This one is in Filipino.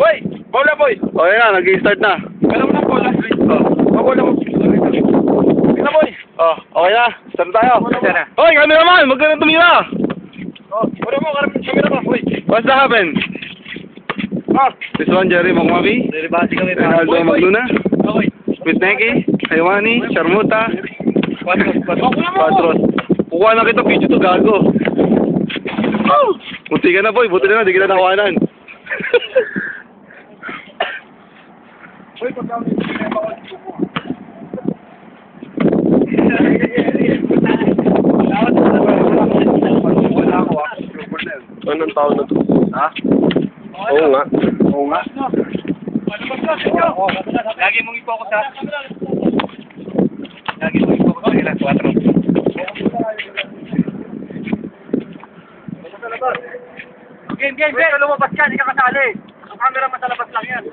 Boy! Bola, boy! Okay na, nag-i-start na. Kailan mo na bola? Bola mo. Tingnan, boy! Oh, okay na. Start tayo. Start na. Hoy, cameraman! Huwag ka na tumira! Oh, wala mo, kamera mo, boy. What's that happen? Ah! This one, Jerry Mokmavi. Nilibasi kami na. Ronaldo Magluna. Okay. Pitneki. Haywani. Sharmuta. Patros. Kukuha na kita video to, gago. Munti ka na, boy. Buti na, di kita nakawanan. Boy, pagkawin. Anong taon na to? Ha? Oo nga. Oo nga. Lagi mong i-focus ha. Lagi mong i-focus sa ilang 4. Game. Lumabas ka, hindi ka kasali. Ang camera masalabas lang yan.